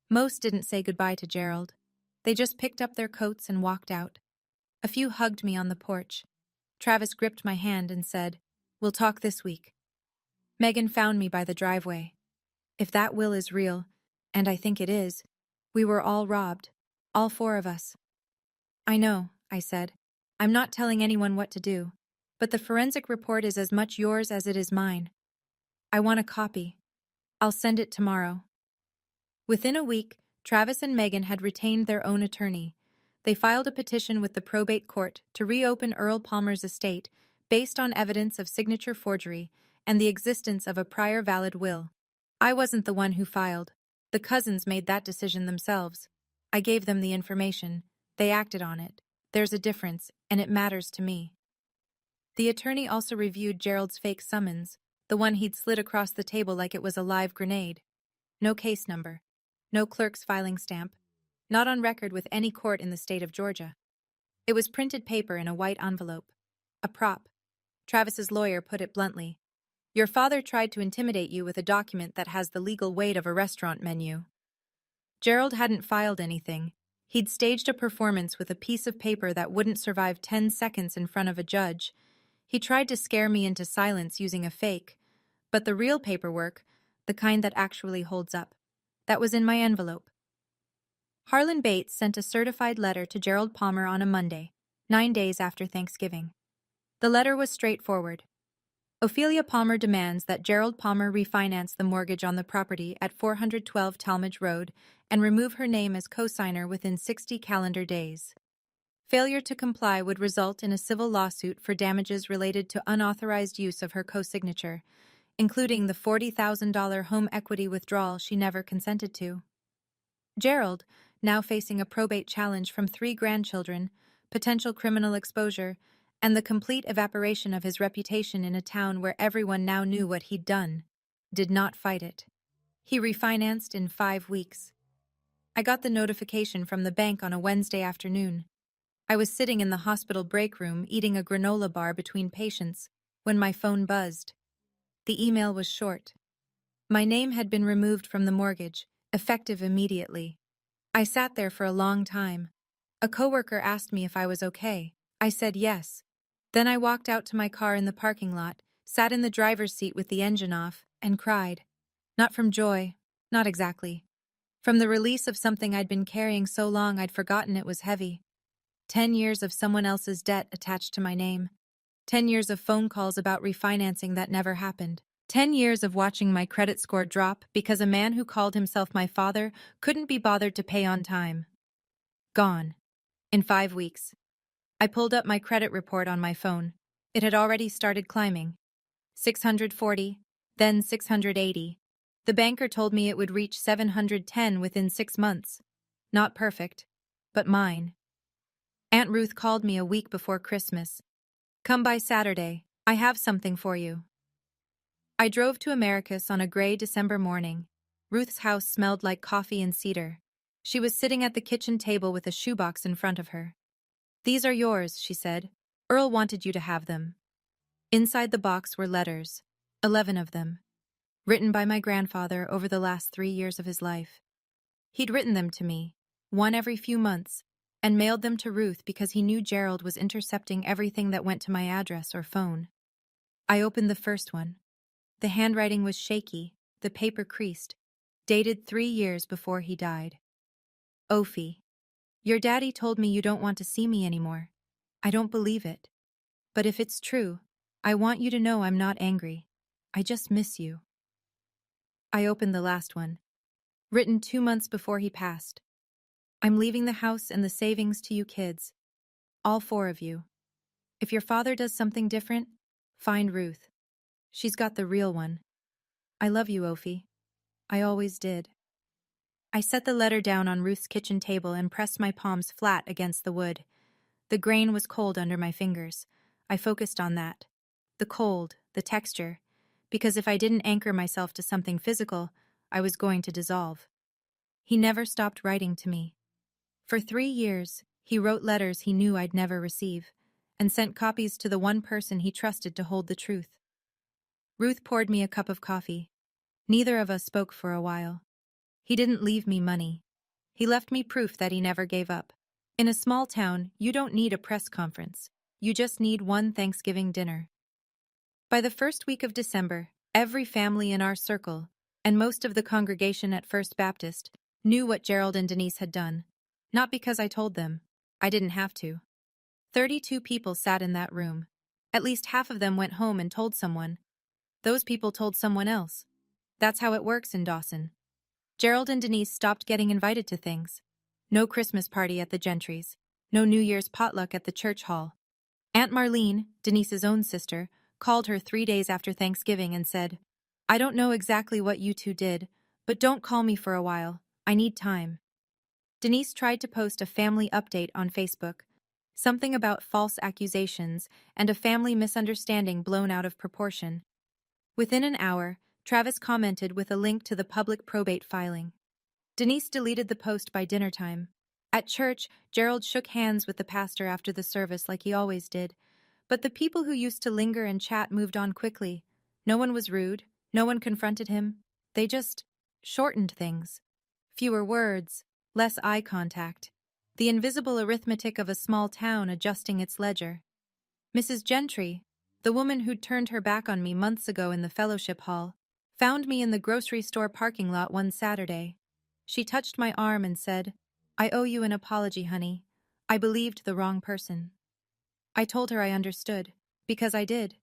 Most didn't say goodbye to Gerald. They just picked up their coats and walked out. A few hugged me on the porch. Travis gripped my hand and said, we'll talk this week. Megan found me by the driveway. If that will is real, and I think it is, we were all robbed. All 4 of us. I know, I said. I'm not telling anyone what to do, but the forensic report is as much yours as it is mine. I want a copy. I'll send it tomorrow. Within a week, Travis and Megan had retained their own attorney. They filed a petition with the probate court to reopen Earl Palmer's estate based on evidence of signature forgery and the existence of a prior valid will. I wasn't the one who filed. The cousins made that decision themselves. I gave them the information. They acted on it. There's a difference, and it matters to me. The attorney also reviewed Gerald's fake summons, the one he'd slid across the table like it was a live grenade. No case number. No clerk's filing stamp. Not on record with any court in the state of Georgia. It was printed paper in a white envelope. A prop. Travis's lawyer put it bluntly. Your father tried to intimidate you with a document that has the legal weight of a restaurant menu. Gerald hadn't filed anything. He'd staged a performance with a piece of paper that wouldn't survive 10 seconds in front of a judge. He tried to scare me into silence using a fake. But the real paperwork, the kind that actually holds up. That was in my envelope. Harlan Bates sent a certified letter to Gerald Palmer on a Monday, 9 days after Thanksgiving. The letter was straightforward. Ophelia Palmer demands that Gerald Palmer refinance the mortgage on the property at 412 Talmadge Road and remove her name as co-signer within 60 calendar days. Failure to comply would result in a civil lawsuit for damages related to unauthorized use of her co-signature, including the $40,000 home equity withdrawal she never consented to. Gerald, now facing a probate challenge from 3 grandchildren, potential criminal exposure, and the complete evaporation of his reputation in a town where everyone now knew what he'd done, did not fight it. He refinanced in 5 weeks. I got the notification from the bank on a Wednesday afternoon. I was sitting in the hospital break room eating a granola bar between patients when my phone buzzed. The email was short. My name had been removed from the mortgage, effective immediately. I sat there for a long time. A coworker asked me if I was okay. I said yes. Then I walked out to my car in the parking lot, sat in the driver's seat with the engine off, and cried. Not from joy, not exactly. From the release of something I'd been carrying so long I'd forgotten it was heavy. 10 years of someone else's debt attached to my name. 10 years of phone calls about refinancing that never happened. 10 years of watching my credit score drop because a man who called himself my father couldn't be bothered to pay on time. Gone. In 5 weeks. I pulled up my credit report on my phone. It had already started climbing. 640, then 680. The banker told me it would reach 710 within 6 months. Not perfect, but mine. Aunt Ruth called me a week before Christmas. Come by Saturday. I have something for you. I drove to Americus on a gray December morning. Ruth's house smelled like coffee and cedar. She was sitting at the kitchen table with a shoebox in front of her. These are yours, she said. Earl wanted you to have them. Inside the box were letters, 11 of them, written by my grandfather over the last 3 years of his life. He'd written them to me, one every few months, and mailed them to Ruth because he knew Gerald was intercepting everything that went to my address or phone. I opened the first one. The handwriting was shaky, the paper creased, dated 3 years before he died. Ophi, your daddy told me you don't want to see me anymore. I don't believe it. But if it's true, I want you to know I'm not angry. I just miss you. I opened the last one. Written 2 months before he passed. I'm leaving the house and the savings to you kids. All 4 of you. If your father does something different, find Ruth. She's got the real one. I love you, Ophi. I always did. I set the letter down on Ruth's kitchen table and pressed my palms flat against the wood. The grain was cold under my fingers. I focused on that. The cold, the texture. Because if I didn't anchor myself to something physical, I was going to dissolve. He never stopped writing to me. For 3 years, he wrote letters he knew I'd never receive, and sent copies to the one person he trusted to hold the truth. Ruth poured me a cup of coffee. Neither of us spoke for a while. He didn't leave me money. He left me proof that he never gave up. In a small town, you don't need a press conference. You just need one Thanksgiving dinner. By the first week of December, every family in our circle, and most of the congregation at First Baptist, knew what Gerald and Denise had done. Not because I told them. I didn't have to. 32 people sat in that room. At least half of them went home and told someone. Those people told someone else. That's how it works in Dawson. Gerald and Denise stopped getting invited to things. No Christmas party at the Gentrys. No New Year's potluck at the church hall. Aunt Marlene, Denise's own sister, called her 3 days after Thanksgiving and said, I don't know exactly what you two did, but don't call me for a while. I need time. Denise tried to post a family update on Facebook. Something about false accusations and a family misunderstanding blown out of proportion. Within an hour, Travis commented with a link to the public probate filing. Denise deleted the post by dinner time. At church, Gerald shook hands with the pastor after the service like he always did, but the people who used to linger and chat moved on quickly. No one was rude, no one confronted him. They just shortened things. Fewer words, less eye contact. The invisible arithmetic of a small town adjusting its ledger. Mrs. Gentry, the woman who'd turned her back on me months ago in the fellowship hall, found me in the grocery store parking lot one Saturday. She touched my arm and said, "I owe you an apology, honey. I believed the wrong person." I told her I understood, because I did.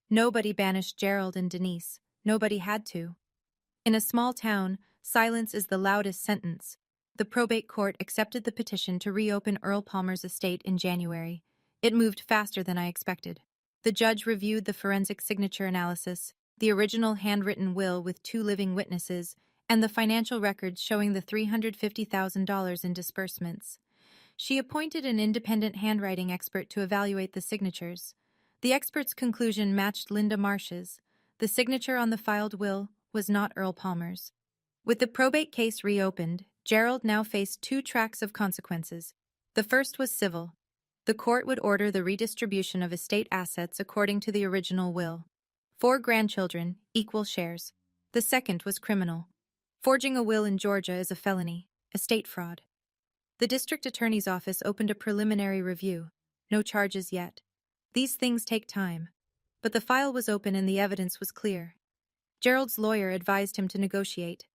Nobody banished Gerald and Denise. Nobody had to. In a small town, silence is the loudest sentence. The probate court accepted the petition to reopen Earl Palmer's estate in January. It moved faster than I expected. The judge reviewed the forensic signature analysis, the original handwritten will with 2 living witnesses, and the financial records showing the $350,000 in disbursements. She appointed an independent handwriting expert to evaluate the signatures. The expert's conclusion matched Linda Marsh's. The signature on the filed will was not Earl Palmer's. With the probate case reopened, Gerald now faced 2 tracks of consequences. The first was civil. The court would order the redistribution of estate assets according to the original will. 4 grandchildren, equal shares. The second was criminal. Forging a will in Georgia is a felony, estate fraud. The district attorney's office opened a preliminary review. No charges yet. These things take time. But the file was open and the evidence was clear. Gerald's lawyer advised him to negotiate.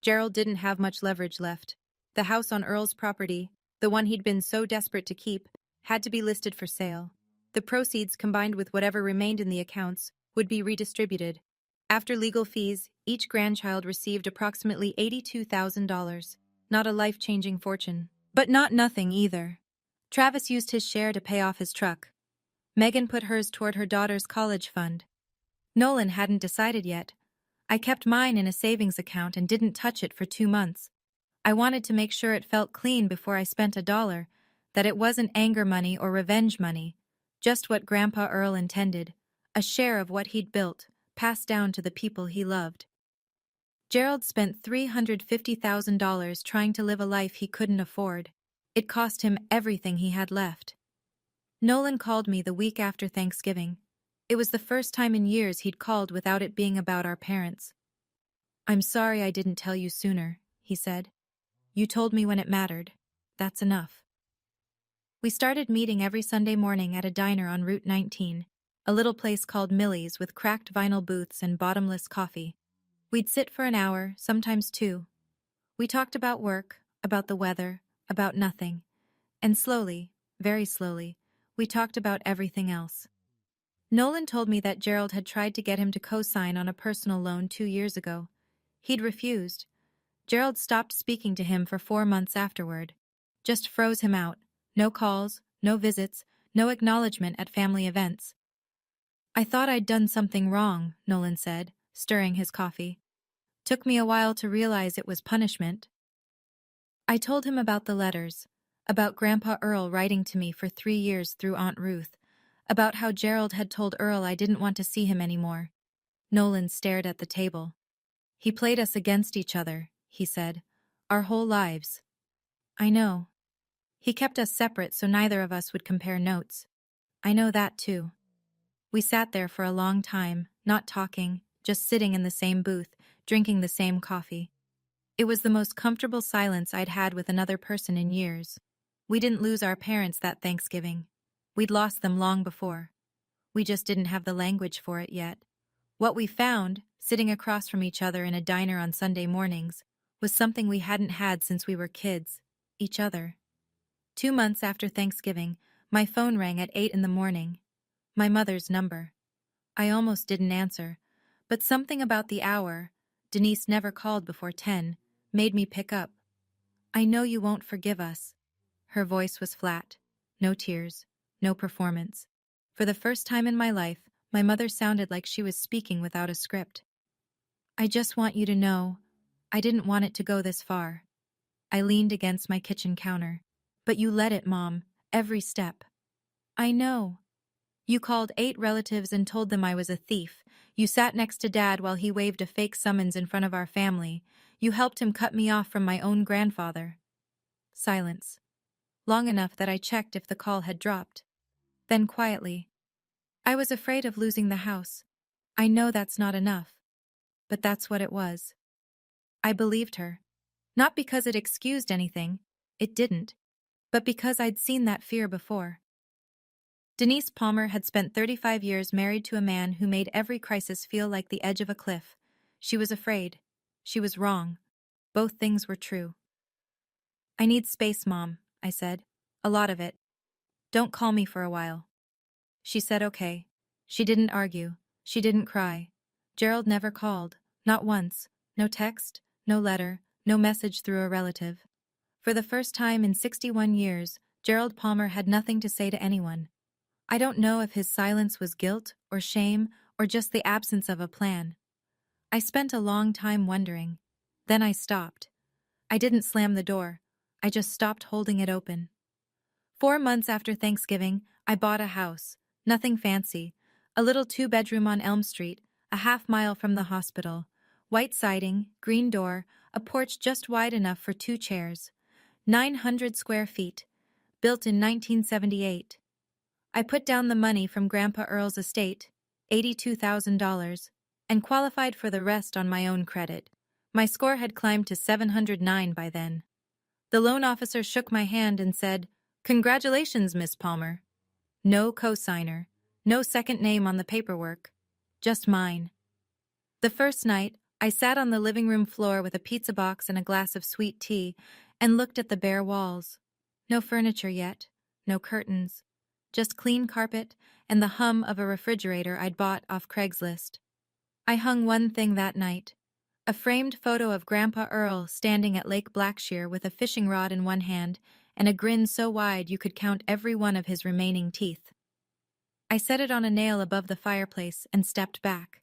Gerald didn't have much leverage left. The house on Earl's property, the one he'd been so desperate to keep, had to be listed for sale. The proceeds, combined with whatever remained in the accounts, would be redistributed. After legal fees, each grandchild received approximately $82,000. Not a life-changing fortune. But not nothing either. Travis used his share to pay off his truck. Megan put hers toward her daughter's college fund. Nolan hadn't decided yet. I kept mine in a savings account and didn't touch it for 2 months. I wanted to make sure it felt clean before I spent $1, that it wasn't anger money or revenge money, just what Grandpa Earl intended, a share of what he'd built, passed down to the people he loved. Gerald spent $350,000 trying to live a life he couldn't afford. It cost him everything he had left. Nolan called me the week after Thanksgiving. It was the first time in years he'd called without it being about our parents. "I'm sorry I didn't tell you sooner," he said. "You told me when it mattered. That's enough." We started meeting every Sunday morning at a diner on Route 19, a little place called Millie's with cracked vinyl booths and bottomless coffee. We'd sit for an hour, sometimes 2. We talked about work, about the weather, about nothing. And slowly, very slowly, we talked about everything else. Nolan told me that Gerald had tried to get him to co-sign on a personal loan 2 years ago. He'd refused. Gerald stopped speaking to him for 4 months afterward. Just froze him out. No calls, no visits, no acknowledgement at family events. "I thought I'd done something wrong," Nolan said, stirring his coffee. "Took me a while to realize it was punishment." I told him about the letters, about Grandpa Earl writing to me for 3 years through Aunt Ruth, about how Gerald had told Earl I didn't want to see him anymore. Nolan stared at the table. "He played us against each other," he said. "Our whole lives." "I know. He kept us separate so neither of us would compare notes. I know that too." We sat there for a long time, not talking, just sitting in the same booth, drinking the same coffee. It was the most comfortable silence I'd had with another person in years. We didn't lose our parents that Thanksgiving. We'd lost them long before. We just didn't have the language for it yet. What we found, sitting across from each other in a diner on Sunday mornings, was something we hadn't had since we were kids, each other. 2 months after Thanksgiving, my phone rang at 8 in the morning. My mother's number. I almost didn't answer, but something about the hour, Denise never called before 10, made me pick up. "I know you won't forgive us." Her voice was flat. No tears. No performance. For the first time in my life, my mother sounded like she was speaking without a script. "I just want you to know, I didn't want it to go this far." I leaned against my kitchen counter. "But you let it, Mom, every step." "I know. You called 8 relatives and told them I was a thief. You sat next to Dad while he waved a fake summons in front of our family. You helped him cut me off from my own grandfather." Silence. Long enough that I checked if the call had dropped. Then quietly, "I was afraid of losing the house. I know that's not enough. But that's what it was." I believed her. Not because it excused anything. It didn't. But because I'd seen that fear before. Denise Palmer had spent 35 years married to a man who made every crisis feel like the edge of a cliff. She was afraid. She was wrong. Both things were true. I need space, Mom, I said. A lot of it. Don't call me for a while. She said okay. She didn't argue. She didn't cry. Gerald never called. Not once. No text, no letter, no message through a relative. For the first time in 61 years, Gerald Palmer had nothing to say to anyone. I don't know if his silence was guilt or shame or just the absence of a plan. I spent a long time wondering. Then I stopped. I didn't slam the door. I just stopped holding it open. 4 months after Thanksgiving, I bought a house. Nothing fancy. A little 2-bedroom on Elm Street, a half-mile from the hospital. White siding, green door, a porch just wide enough for 2 chairs. 900 square feet. Built in 1978. I put down the money from Grandpa Earl's estate, $82,000, and qualified for the rest on my own credit. My score had climbed to 709 by then. The loan officer shook my hand and said, "Congratulations, Miss Palmer." No cosigner, no second name on the paperwork, just mine. The first night, I sat on the living room floor with a pizza box and a glass of sweet tea and looked at the bare walls. No furniture yet, no curtains, just clean carpet and the hum of a refrigerator I'd bought off Craigslist. I hung one thing that night. A framed photo of Grandpa Earl standing at Lake Blackshear with a fishing rod in one hand and a grin so wide you could count every one of his remaining teeth. I set it on a nail above the fireplace and stepped back.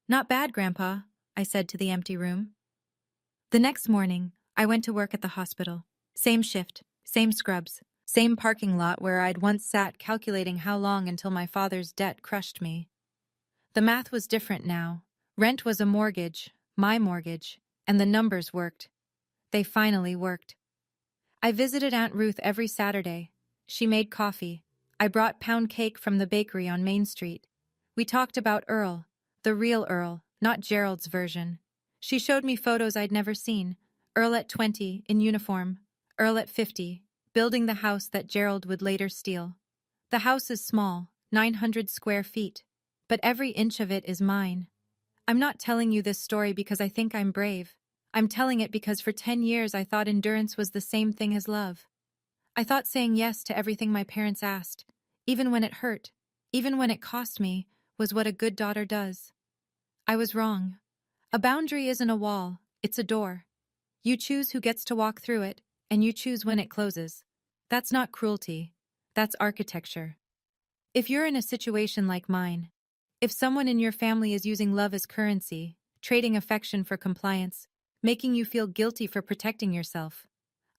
"Not bad, Grandpa," I said to the empty room. The next morning, I went to work at the hospital. Same shift, same scrubs, same parking lot where I'd once sat calculating how long until my father's debt crushed me. The math was different now. Rent was a mortgage, my mortgage, and the numbers worked. They finally worked. I visited Aunt Ruth every Saturday. She made coffee. I brought pound cake from the bakery on Main Street. We talked about Earl, the real Earl, not Gerald's version. She showed me photos I'd never seen. Earl at 20, in uniform. Earl at 50, building the house that Gerald would later steal. The house is small, 900 square feet, but every inch of it is mine. I'm not telling you this story because I think I'm brave. I'm telling it because for 10 years I thought endurance was the same thing as love. I thought saying yes to everything my parents asked, even when it hurt, even when it cost me, was what a good daughter does. I was wrong. A boundary isn't a wall, it's a door. You choose who gets to walk through it, and you choose when it closes. That's not cruelty. That's architecture. If you're in a situation like mine, if someone in your family is using love as currency, trading affection for compliance, making you feel guilty for protecting yourself,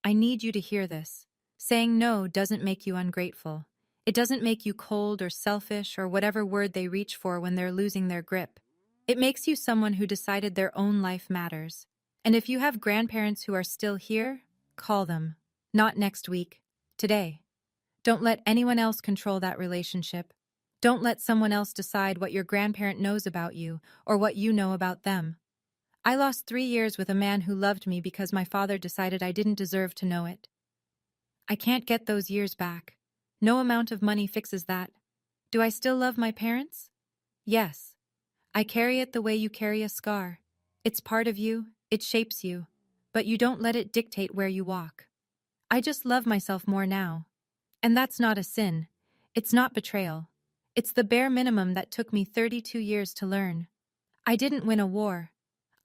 I need you to hear this. Saying no doesn't make you ungrateful. It doesn't make you cold or selfish or whatever word they reach for when they're losing their grip. It makes you someone who decided their own life matters. And if you have grandparents who are still here, call them. Not next week. Today. Don't let anyone else control that relationship. Don't let someone else decide what your grandparent knows about you or what you know about them. I lost 3 years with a man who loved me because my father decided I didn't deserve to know it. I can't get those years back. No amount of money fixes that. Do I still love my parents? Yes. I carry it the way you carry a scar. It's part of you, it shapes you, but you don't let it dictate where you walk. I just love myself more now. And that's not a sin. It's not betrayal. It's the bare minimum that took me 32 years to learn. I didn't win a war.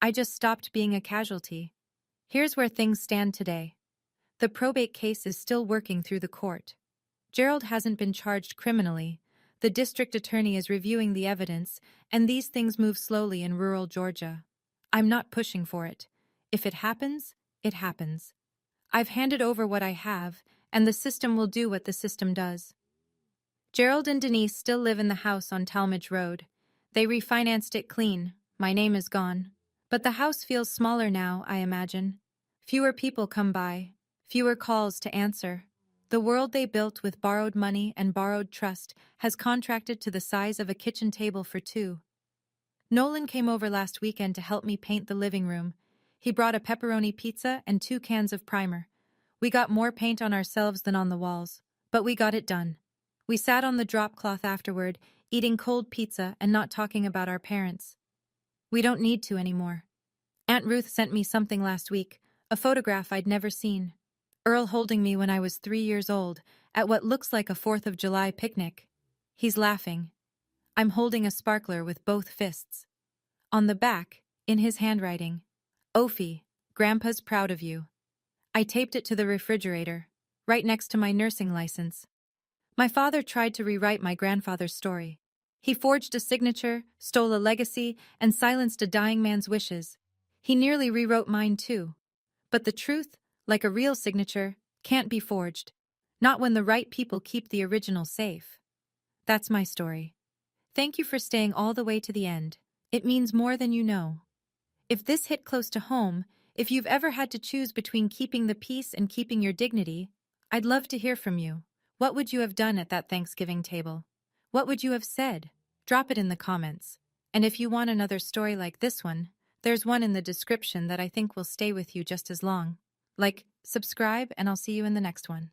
I just stopped being a casualty. Here's where things stand today. The probate case is still working through the court. Gerald hasn't been charged criminally. The district attorney is reviewing the evidence, and these things move slowly in rural Georgia. I'm not pushing for it. If it happens, it happens. I've handed over what I have, and the system will do what the system does. Gerald and Denise still live in the house on Talmadge Road. They refinanced it clean. My name is gone. But the house feels smaller now, I imagine. Fewer people come by. Fewer calls to answer. The world they built with borrowed money and borrowed trust has contracted to the size of a kitchen table for 2. Nolan came over last weekend to help me paint the living room. He brought a pepperoni pizza and 2 cans of primer. We got more paint on ourselves than on the walls, but we got it done. We sat on the drop cloth afterward, eating cold pizza and not talking about our parents. We don't need to anymore. Aunt Ruth sent me something last week, a photograph I'd never seen. Earl holding me when I was 3 years old, at what looks like a 4th of July picnic. He's laughing. I'm holding a sparkler with both fists. On the back, in his handwriting, Ophi, Grandpa's proud of you. I taped it to the refrigerator, right next to my nursing license. My father tried to rewrite my grandfather's story. He forged a signature, stole a legacy, and silenced a dying man's wishes. He nearly rewrote mine too. But the truth, like a real signature, can't be forged. Not when the right people keep the original safe. That's my story. Thank you for staying all the way to the end. It means more than you know. If this hit close to home, if you've ever had to choose between keeping the peace and keeping your dignity, I'd love to hear from you. What would you have done at that Thanksgiving table? What would you have said? Drop it in the comments. And if you want another story like this one, there's one in the description that I think will stay with you just as long. Like, subscribe, and I'll see you in the next one.